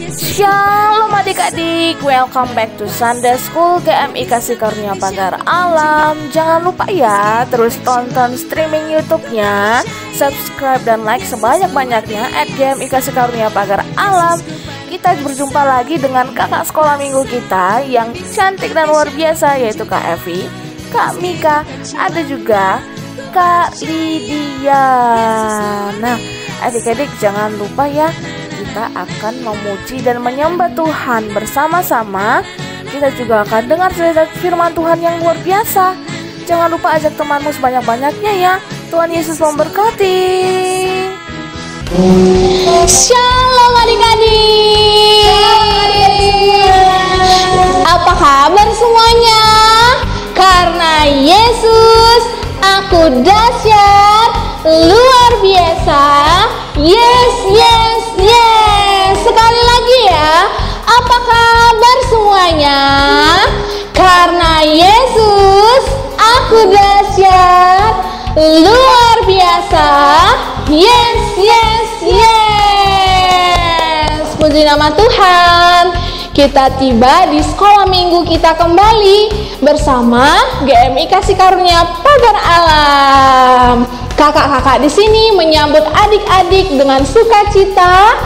Shalom adik-adik, welcome back to Sunday School GMI Kasih Karunia Pagar Alam. Jangan lupa ya, terus tonton streaming YouTube-nya, subscribe dan like sebanyak-banyaknya @GMI Kasih Karunia Pagar Alam. Kita berjumpa lagi dengan kakak sekolah minggu kita yang cantik dan luar biasa, yaitu Kak Evi, Kak Mika, ada juga Kak Lydia. Nah, adik-adik jangan lupa ya, kita akan memuji dan menyembah Tuhan bersama-sama. Kita juga akan dengar cerita firman Tuhan yang luar biasa. Jangan lupa ajak temanmu sebanyak-banyaknya ya. Tuhan Yesus memberkati. Shalom adik-adik. Apa kabar semuanya? Karena Yesus aku dahsyat, luar biasa. Yes, yes, yes. Sekali lagi ya. Apa kabar semuanya? Karena Yesus aku dahsyat, luar biasa. Yes, yes, yes. Puji nama Tuhan. Kita tiba di sekolah minggu kita kembali bersama GMI Kasih Karunia Pagar Alam. Kakak-kakak di sini menyambut adik-adik dengan sukacita.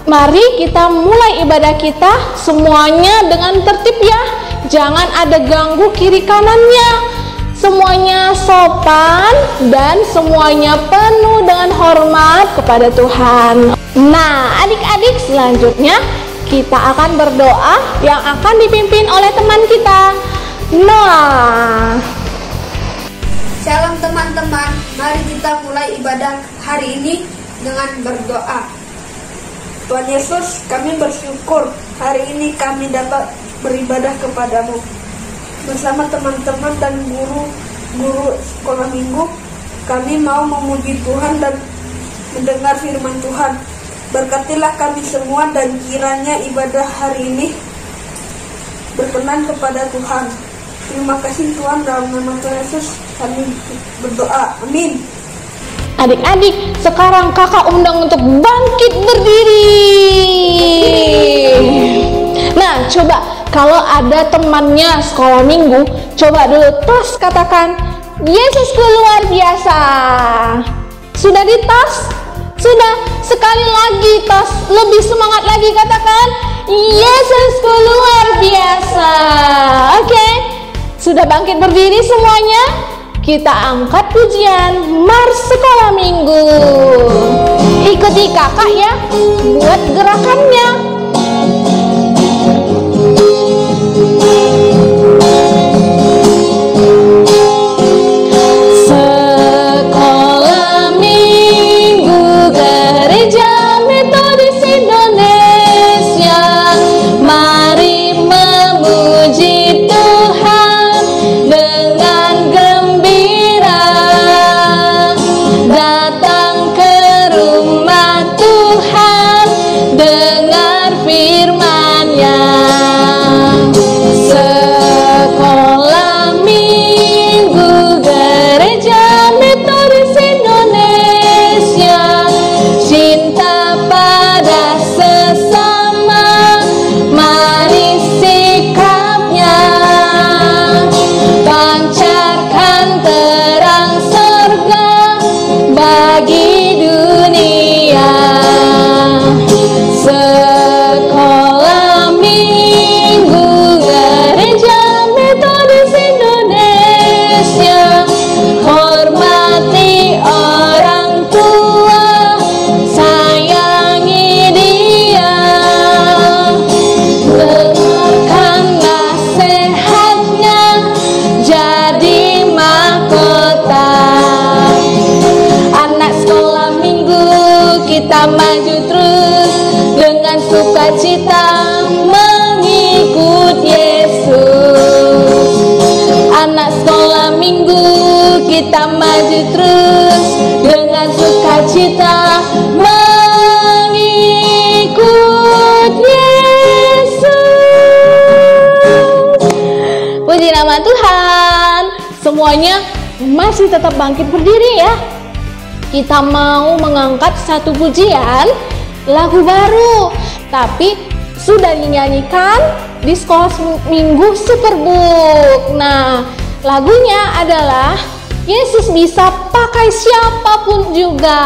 Mari kita mulai ibadah kita semuanya dengan tertib ya. Jangan ada ganggu kiri kanannya. Semuanya sopan dan semuanya penuh dengan hormat kepada Tuhan. Nah, adik-adik, selanjutnya kita akan berdoa yang akan dipimpin oleh teman kita, Noah. Shalom teman-teman, mari kita mulai ibadah hari ini dengan berdoa. Tuhan Yesus, kami bersyukur hari ini kami dapat beribadah kepadamu. Bersama teman-teman dan guru sekolah minggu, kami mau memuji Tuhan dan mendengar firman Tuhan. Berkatilah kami semua dan kiranya ibadah hari ini berkenan kepada Tuhan. Terima kasih Tuhan, dalam nama Tuhan Yesus kami berdoa, amin. Adik-adik, sekarang kakak undang untuk bangkit berdiri. Nah, coba kalau ada temannya sekolah minggu, coba dulu tos katakan, Yesusku luar biasa. Sudah di tos? Sudah, sekali lagi tos, lebih semangat lagi katakan, Yesusku luar biasa. Oke, sudah bangkit berdiri semuanya? Kita angkat pujian Mars Sekolah Minggu. Ikuti kakak ya, buat gerakannya. Maju terus dengan sukacita mengikut Yesus. Anak sekolah minggu, kita maju terus dengan sukacita mengikut Yesus. Puji nama Tuhan. Semuanya masih tetap bangkit berdiri ya. Kita mau mengangkat satu pujian lagu baru, tapi sudah dinyanyikan di sekolah minggu Superbook. Nah, lagunya adalah Yesus bisa pakai siapapun juga.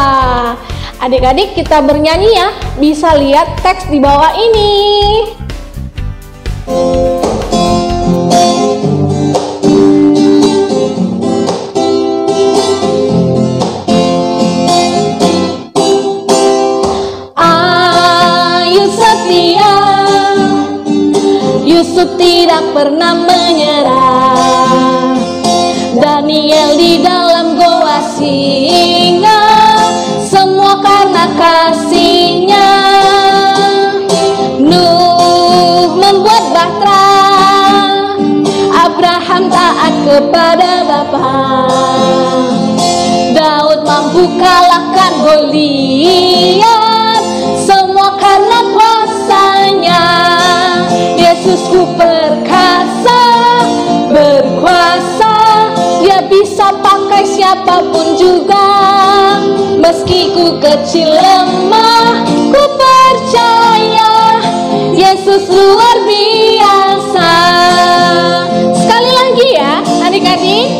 Adik-adik kita bernyanyi ya, bisa lihat teks di bawah ini. Ayu setia, Yusuf tidak pernah menyerah. Daniel di dalam goa singa, semua karena kasihnya. Nuh membuat bahtera, Abraham taat kepada Bapa. Daud mampu kalahkan Goliat, semua karena kuasanya. Yesusku perkasa, berkuasa, Dia bisa pakai siapapun juga. Meski ku kecil lemah, ku percaya Yesus luar biasa. Sekali lagi ya adik-adik.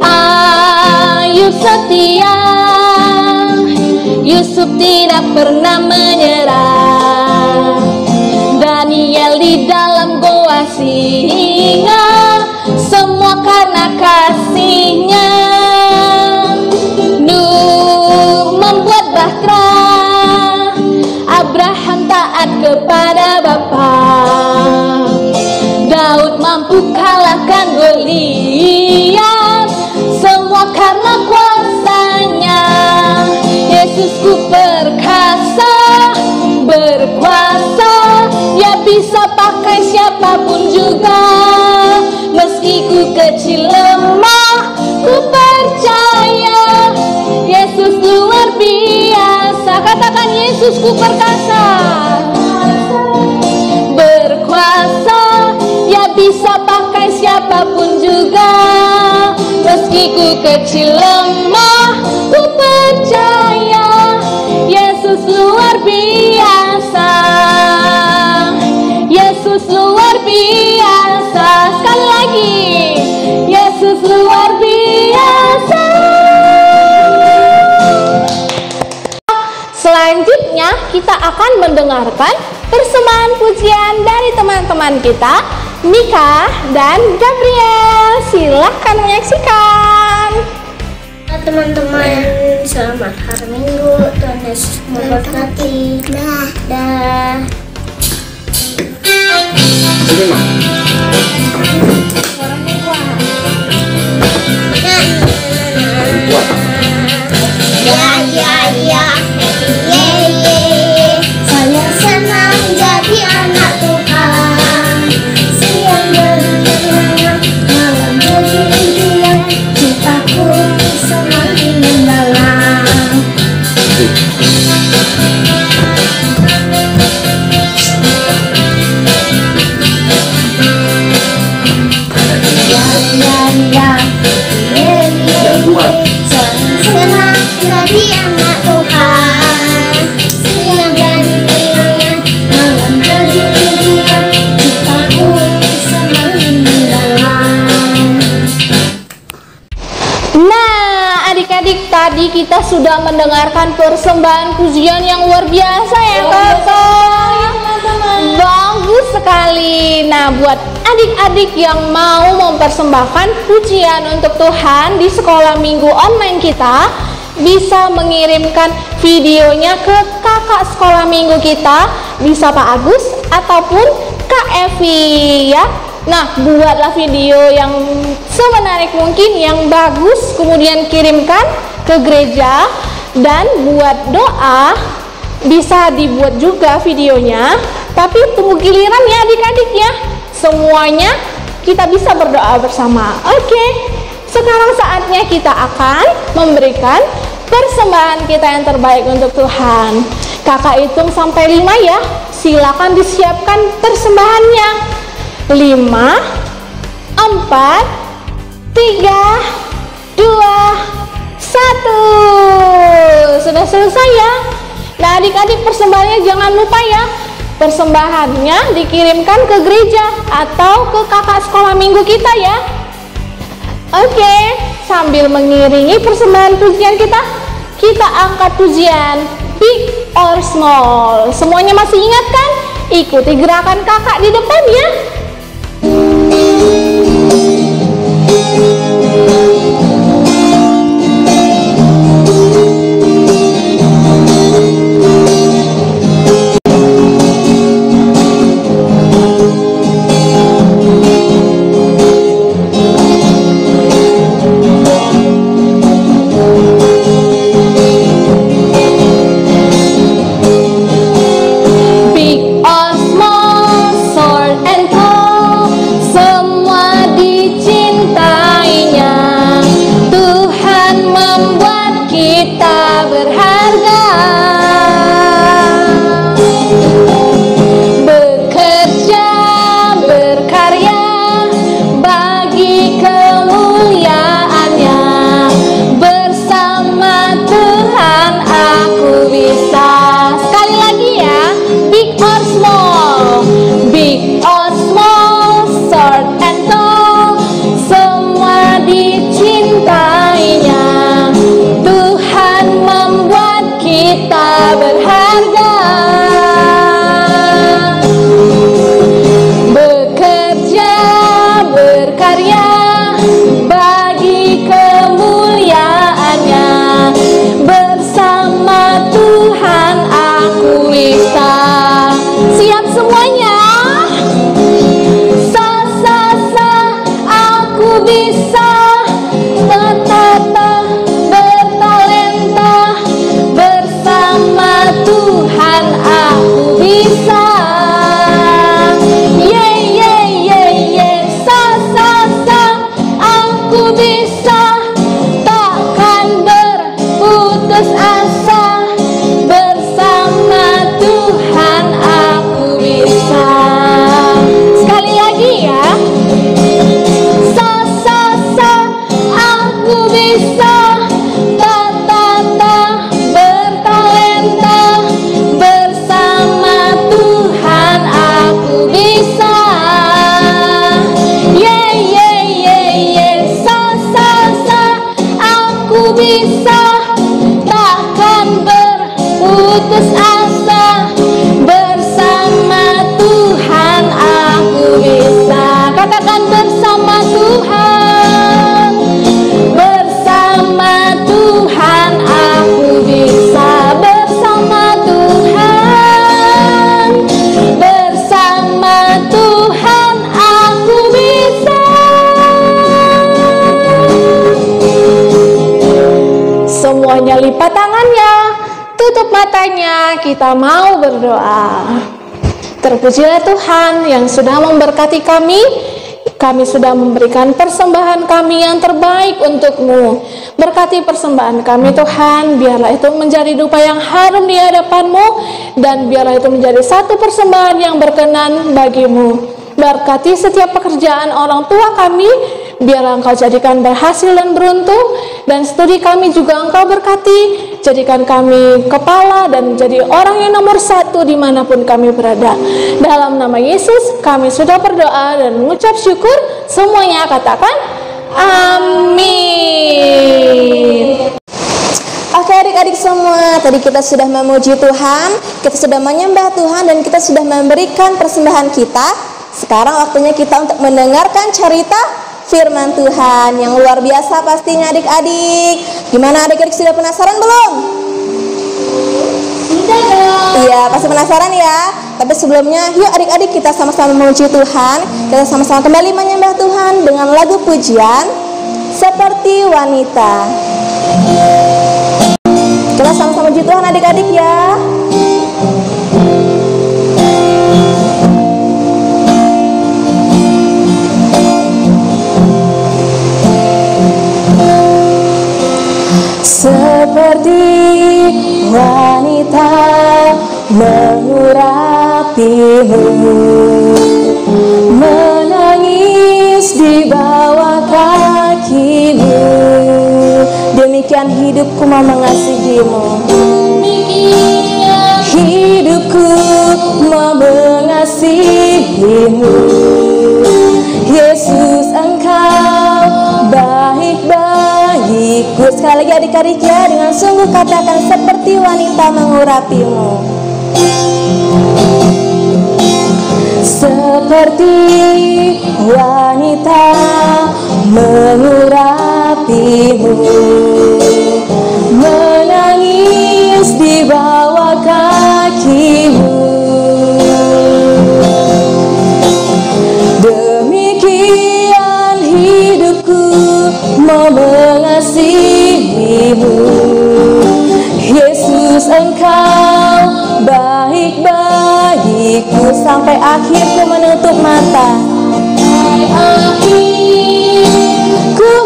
Ayu setia, Yusuf tidak pernah menyerah. Daniel di dalam goa singa, semua karena kasihnya. Nuh membuat bahtera, Abraham taat kepada Bapa. Daud mampu kalahkan Goliat, semua karena kuasanya. Yesusku perkasa, berkuasa, Dia bisa pakai siapapun juga. Meski ku kecil lemah, ku percaya Yesus luar biasa. Katakan Yesusku perkasa, berkuasa, Dia bisa pakai siapapun juga. Meski ku kecil lemah, ku percaya Yesus luar biasa. Yesus luar biasa. Sekali lagi, Yesus luar biasa. Selanjutnya kita akan mendengarkan persembahan pujian dari teman-teman kita, Mika dan Gabriel. Silahkan menyaksikan. Teman-teman, selamat hari Minggu. Tuhan Yesus memberkati. Dah. Ya. Saya senang jadi anak Tuhan. Siang berjalan, malam berjalan, cintaku semakin mendalam. Senang jadi anak Tuhan. Siang berjalan, malam berjalan, cintaku semakin mendalam. Nah, adik-adik, tadi kita sudah mendengarkan persembahan pujian yang luar biasa ya kakak. Bagus sekali. Nah, buat adik-adik yang mau mempersembahkan pujian untuk Tuhan di sekolah minggu online kita, bisa mengirimkan videonya ke kakak sekolah minggu kita, bisa Pak Agus ataupun Kak Evi ya. Nah, buatlah video yang semenarik mungkin, yang bagus, kemudian kirimkan ke gereja. Dan buat doa, bisa dibuat juga videonya, tapi tunggu giliran ya adik-adik ya. Semuanya kita bisa berdoa bersama. Oke, sekarang saatnya kita akan memberikan persembahan kita yang terbaik untuk Tuhan. Kakak hitung sampai 5 ya. Silakan disiapkan persembahannya. 5, 4, 3, 1. Sudah selesai ya. Nah adik-adik, persembahannya jangan lupa ya. Persembahannya dikirimkan ke gereja atau ke kakak sekolah minggu kita ya. Oke, sambil mengiringi persembahan pujian kita angkat pujian big or small. Semuanya masih ingat kan? Ikuti gerakan kakak di depan ya. Lipat tangannya, tutup matanya, kita mau berdoa. Terpujilah Tuhan yang sudah memberkati kami. Kami sudah memberikan persembahan kami yang terbaik untuk-Mu. Berkati persembahan kami Tuhan, biarlah itu menjadi dupa yang harum di hadapan-Mu, dan biarlah itu menjadi satu persembahan yang berkenan bagi-Mu. Berkati setiap pekerjaan orang tua kami, biarlah Engkau jadikan berhasil dan beruntung, dan studi kami juga Engkau berkati, jadikan kami kepala dan menjadi orang yang nomor 1 dimanapun kami berada. Dalam nama Yesus kami sudah berdoa dan mengucap syukur. Semuanya katakan amin. Oke adik-adik semua, tadi kita sudah memuji Tuhan, kita sudah menyembah Tuhan, dan kita sudah memberikan persembahan kita. Sekarang waktunya kita untuk mendengarkan cerita firman Tuhan yang luar biasa pastinya adik-adik. Gimana adik-adik, sudah penasaran belum? Sudah dong. Iya, pasti penasaran ya. Tapi sebelumnya, yuk adik-adik kita sama-sama memuji Tuhan. Kita sama-sama kembali menyembah Tuhan dengan lagu pujian Seperti Wanita. Kita sama-sama puji Tuhan adik-adik ya. Seperti wanita mengurapimu, menangis di bawah kakimu. demikian hidupku mau mengasihimu. Hidupku mau mengasihimu. Yesus, Engkau baik bagiku. Sekali lagi adik-adik ya, dengan sungguh katakan seperti wanita mengurapimu. Seperti wanita mengurapimu, menangis di bawah kakimu. Demikian hidupku mau mengasihimu. Yesus, Engkau baik bagiku. Sampai akhirku menutup mata. Sampai akhirku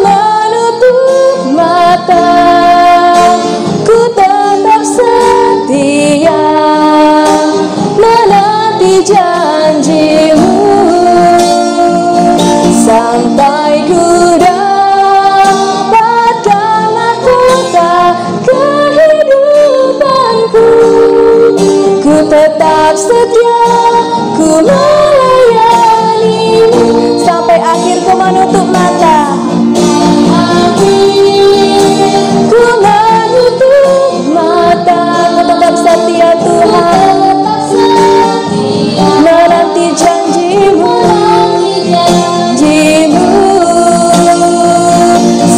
menutup mata, ku tetap setia menanti janjimu. Sampai ku dapatkan mahkota kehidupanku, ku tetap setia, ku melayanimu. Sampai akhirku menutup mata. Ku menutup mata, ku tetap setia Tuhan, menanti janjimu.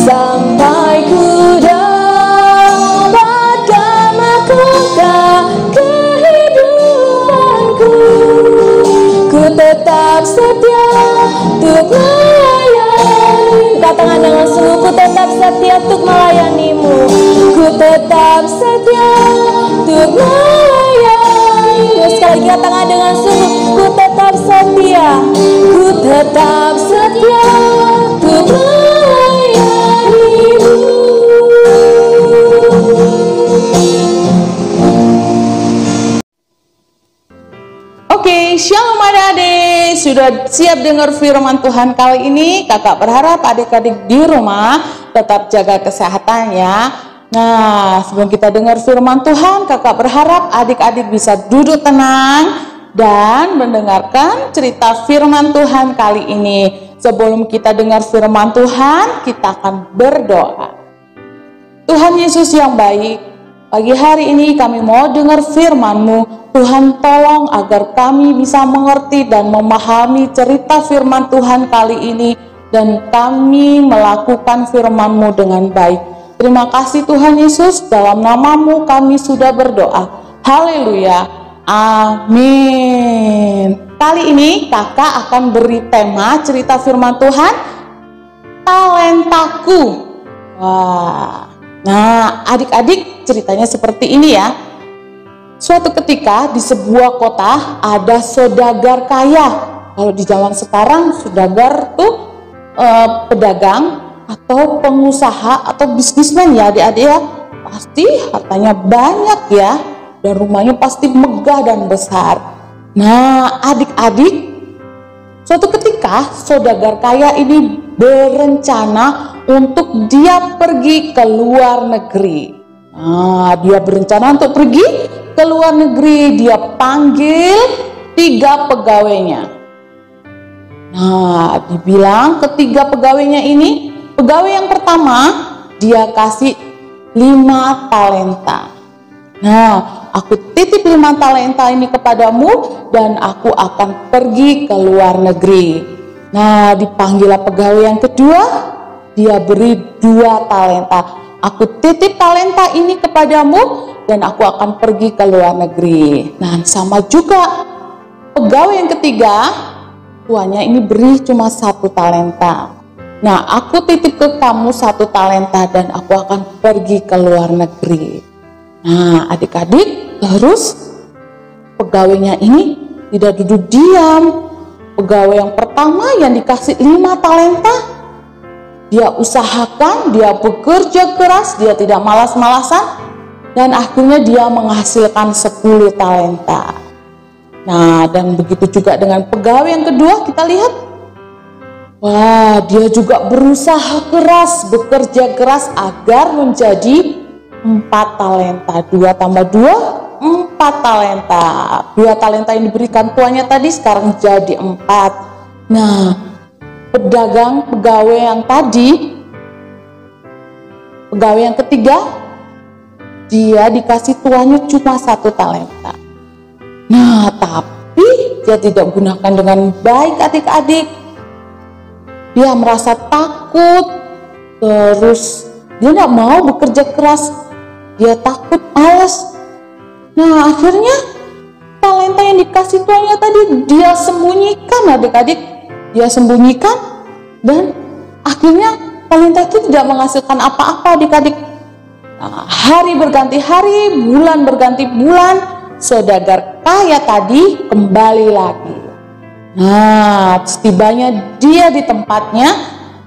Sampai ku dapatkan mahkota kehidupanku, ku tetap setia untuk melayani. Katakan dengan sungguh, ku tetap setia untuk melayanimu. Ku tetap setia untuk melayani. Sekali lagi katakan dengan sungguh, ku tetap setia, ku tetap setia untuk melayanimu. Oke, shalom adik-adik. Sudah siap dengar firman Tuhan kali ini? Kakak berharap adik-adik di rumah tetap jaga kesehatannya. Nah, sebelum kita dengar firman Tuhan, kakak berharap adik-adik bisa duduk tenang dan mendengarkan cerita firman Tuhan kali ini. Sebelum kita dengar firman Tuhan, kita akan berdoa. Tuhan Yesus yang baik, pagi hari ini kami mau dengar firman-Mu. Tuhan, tolong agar kami bisa mengerti dan memahami cerita firman Tuhan kali ini, dan kami melakukan firman-Mu dengan baik. Terima kasih Tuhan Yesus, dalam nama-Mu kami sudah berdoa. Haleluya, amin. Kali ini kakak akan beri tema cerita firman Tuhan, talentaku. Wah, nah adik-adik ceritanya seperti ini ya. Suatu ketika di sebuah kota ada saudagar kaya. Kalau di zaman sekarang saudagar tuh pedagang atau pengusaha atau bisnismen ya adik-adik ya. Pasti hartanya banyak ya, dan rumahnya pasti megah dan besar. Nah adik-adik, suatu ketika saudagar kaya ini berencana untuk dia pergi ke luar negeri. Nah dia berencana untuk pergi ke luar negeri. Dia panggil 3 pegawainya. Nah dibilang ketiga pegawainya ini, pegawai yang pertama dia kasih 5 talenta. Nah aku titip 5 talenta ini kepadamu dan aku akan pergi ke luar negeri. Nah dipanggillah pegawai yang kedua, dia beri 2 talenta. Aku titip talenta ini kepadamu dan aku akan pergi ke luar negeri. Nah sama juga pegawai yang ketiga, tuannya ini beri cuma 1 talenta. Nah aku titip ke kamu 1 talenta dan aku akan pergi ke luar negeri. Nah adik-adik, terus pegawainya ini tidak duduk diam. Pegawai yang pertama yang dikasih 5 talenta, dia usahakan, dia bekerja keras, dia tidak malas-malasan, dan akhirnya dia menghasilkan 10 talenta. Nah dan begitu juga dengan pegawai yang kedua, kita lihat Wah, dia juga berusaha keras, bekerja keras agar menjadi 4 talenta. 2 tambah 2, 4 talenta. 2 talenta yang diberikan tuannya tadi sekarang jadi 4. Nah, pegawai yang tadi, pegawai yang ketiga, dia dikasih tuannya cuma 1 talenta. Nah, tapi dia tidak gunakan dengan baik adik-adik. Dia merasa takut, terus dia tidak mau bekerja keras, dia takut, malas. Nah, akhirnya talenta yang dikasih tuannya tadi dia sembunyikan adik-adik, dia sembunyikan, dan akhirnya talenta itu tidak menghasilkan apa-apa adik-adik. Nah, hari berganti hari, bulan berganti bulan, saudagar kaya tadi kembali lagi. Nah, setibanya dia di tempatnya,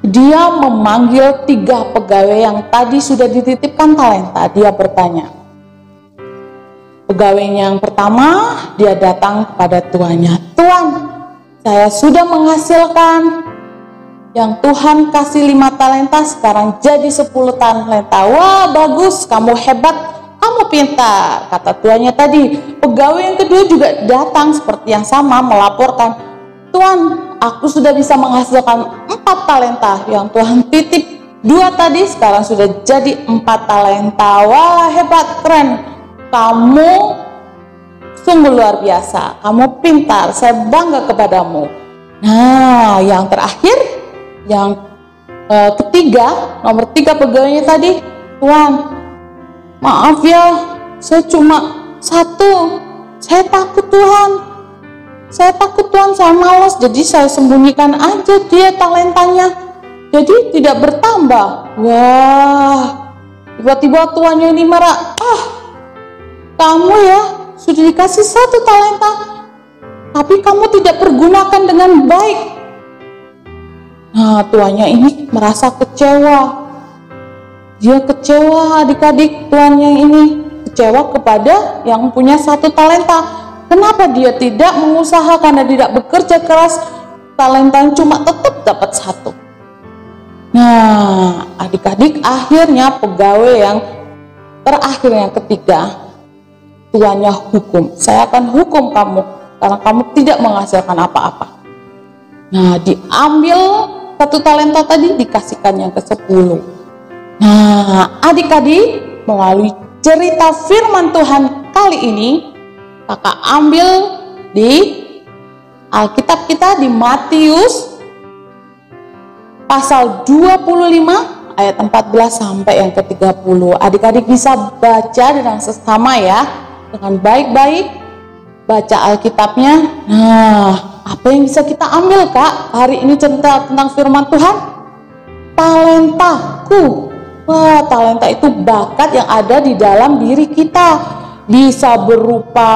dia memanggil 3 pegawai yang tadi sudah dititipkan talenta. Dia bertanya. Pegawainya yang pertama, dia datang kepada tuannya. Tuan, saya sudah menghasilkan yang Tuhan kasih 5 talenta, sekarang jadi 10 talenta. Wah, bagus, kamu hebat, kamu pintar, kata tuannya tadi. Pegawai yang kedua juga datang seperti yang sama, melaporkan, Tuan, aku sudah bisa menghasilkan 4 talenta. Yang Tuhan titip 2 tadi, sekarang sudah jadi 4 talenta. Wah, hebat, keren. Kamu sungguh luar biasa. Kamu pintar, saya bangga kepadamu. Nah, yang terakhir, yang ketiga, nomor 3 pegawainya tadi, Tuan, maaf ya, saya cuma 1. Saya takut Tuhan. Saya takut Tuhan, saya malas, jadi saya sembunyikan aja dia talentanya. Jadi tidak bertambah. Wah, tiba-tiba tuannya ini marah. Kamu ya sudah dikasih 1 talenta, tapi kamu tidak pergunakan dengan baik. Nah, tuannya ini merasa kecewa. Dia kecewa adik-adik, tuannya ini kecewa kepada yang punya 1 talenta. Kenapa dia tidak mengusahakan dan tidak bekerja keras, talentanya cuma tetap dapat 1. Nah, adik-adik, akhirnya pegawai yang terakhir, yang ketiga, tuannya hukum. Saya akan hukum kamu karena kamu tidak menghasilkan apa-apa. Nah, diambil 1 talenta tadi, dikasihkan yang ke-10. Nah, adik-adik, melalui cerita firman Tuhan kali ini, kakak ambil di Alkitab kita di Matius pasal 25 ayat 14 sampai yang ke-30. Adik-adik bisa baca dengan sesama ya, dengan baik-baik, baca Alkitabnya. Nah, apa yang bisa kita ambil kak hari ini cerita tentang firman Tuhan? Talentaku. Wah, talenta itu bakat yang ada di dalam diri kita. Bisa berupa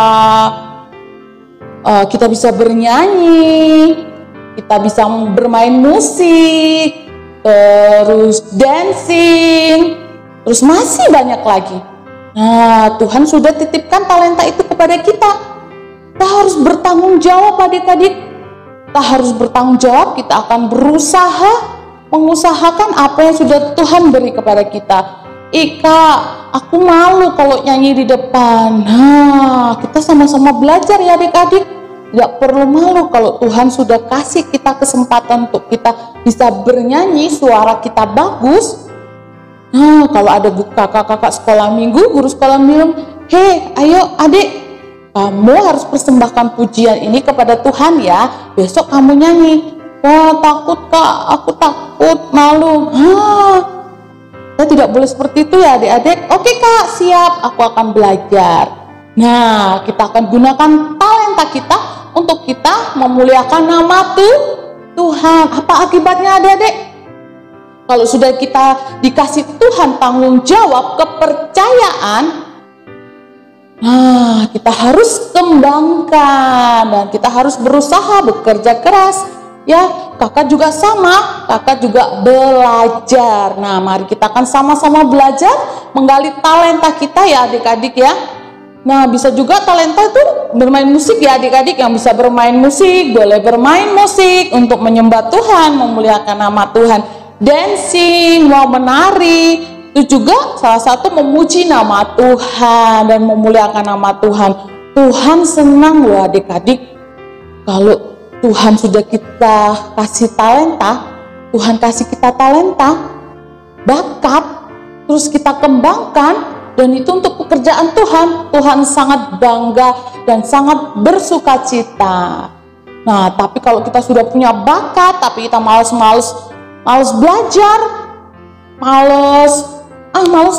kita bisa bernyanyi, kita bisa bermain musik, terus dancing, terus masih banyak lagi. Nah, Tuhan sudah titipkan talenta itu kepada kita. Kita harus bertanggung jawab adik-adik. Kita harus bertanggung jawab, kita akan berusaha mengusahakan apa yang sudah Tuhan beri kepada kita. Ika, aku malu kalau nyanyi di depan. Nah, kita sama-sama belajar ya adik-adik. Tidak perlu malu kalau Tuhan sudah kasih kita kesempatan untuk kita bisa bernyanyi, suara kita bagus. Nah, kalau ada kakak-kakak sekolah minggu, guru sekolah minggu, hei, ayo adik, kamu harus persembahkan pujian ini kepada Tuhan ya. Besok kamu nyanyi. Wah, takut kak, aku takut, malu. Kita tidak boleh seperti itu ya adik-adik. Oke kak, siap, aku akan belajar. Nah, kita akan gunakan talenta kita untuk kita memuliakan nama Tuhan. Apa akibatnya adik-adik? Kalau sudah kita dikasih Tuhan tanggung jawab, kepercayaan, nah kita harus kembangkan dan kita harus berusaha bekerja keras. Ya, kakak juga sama, kakak juga belajar. Nah, mari kita akan sama-sama belajar menggali talenta kita ya adik-adik ya. Nah, bisa juga talenta itu bermain musik ya adik-adik. Yang bisa bermain musik, boleh bermain musik untuk menyembah Tuhan, memuliakan nama Tuhan. Dancing, mau menari, itu juga salah satu memuji nama Tuhan dan memuliakan nama Tuhan. Tuhan senang loh adik-adik. Kalau Tuhan sudah kita kasih talenta, Tuhan kasih kita talenta, bakat, terus kita kembangkan, dan itu untuk pekerjaan Tuhan. Tuhan sangat bangga dan sangat bersuka cita. Nah, tapi kalau kita sudah punya bakat, tapi kita males belajar, males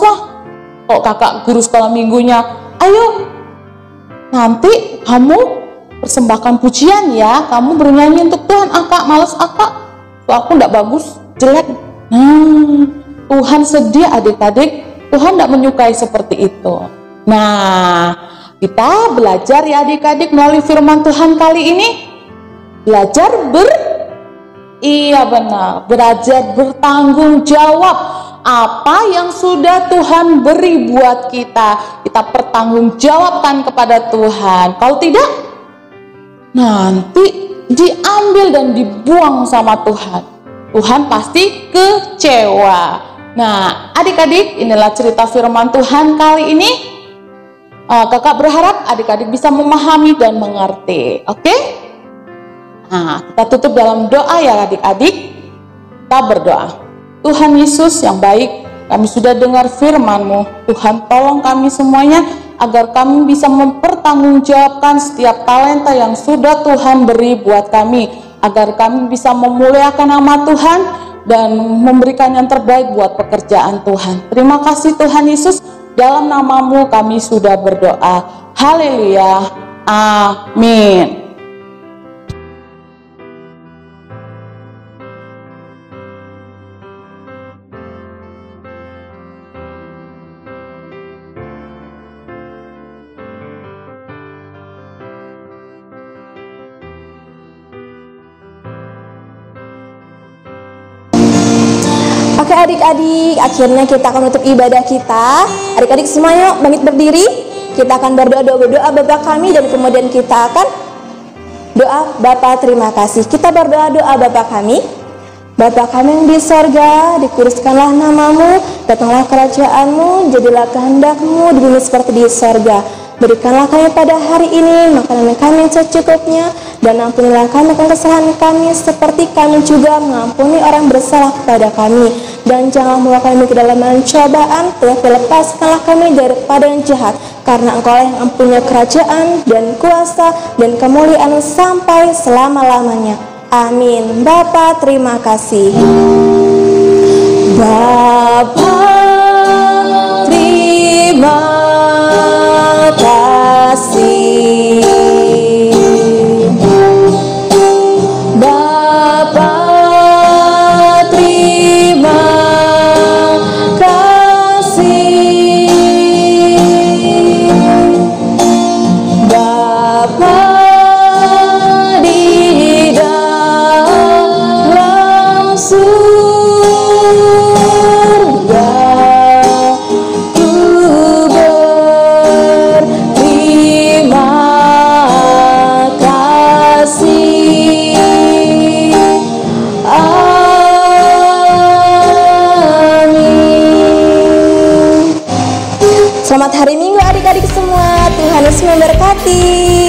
lah. Kok kakak guru sekolah minggunya, ayo nanti kamu persembahkan pujian ya, kamu bernyanyi untuk Tuhan. Kak, males kak, aku enggak bagus, jelek. Nah, Tuhan sedih adik-adik. Tuhan tidak menyukai seperti itu. Nah, kita belajar ya adik-adik melalui firman Tuhan kali ini. Belajar belajar bertanggung jawab. Apa yang sudah Tuhan beri buat kita, kita pertanggungjawabkan kepada Tuhan. Kalau tidak, nanti diambil dan dibuang sama Tuhan. Tuhan pasti kecewa. Nah, adik-adik, inilah cerita firman Tuhan kali ini. Kakak berharap adik-adik bisa memahami dan mengerti. Oke? Nah, kita tutup dalam doa ya adik-adik. Kita berdoa. Tuhan Yesus yang baik, kami sudah dengar firman-Mu. Tuhan, tolong kami semuanya agar kami bisa mempertanggungjawabkan setiap talenta yang sudah Tuhan beri buat kami, agar kami bisa memuliakan nama Tuhan dan memberikan yang terbaik buat pekerjaan Tuhan. Terima kasih Tuhan Yesus, dalam nama-Mu kami sudah berdoa. Haleluya. Amin. Oke adik-adik, akhirnya kita akan menutup ibadah kita. Adik-adik semuanya bangkit berdiri. Kita akan berdoa Bapa kami, dan kemudian kita akan doa Bapa terima kasih. Kita berdoa Bapa kami. Bapa kami yang di sorga, dikuduskanlah namamu, datanglah kerajaanmu, jadilah kehendak-Mu di bumi seperti di sorga. Berikanlah kami pada hari ini makanan kami secukupnya, dan ampunilah kami akan kesalahan kami seperti kami juga mengampuni orang bersalah kepada kami. Dan jangan membawa kami ke dalam pencobaan, tetapi lepaskanlah kami daripada yang jahat, karena Engkau lah yang mempunyai kerajaan dan kuasa dan kemuliaan sampai selama-lamanya. Amin. Bapa terima kasih. Bapa terima kasih. Bapa terima kasih. Bapa di dalam surga, ku berterima kasih. Amin. Selamat hari Minggu adik-adik semua. Tuhan Yesus memberkati.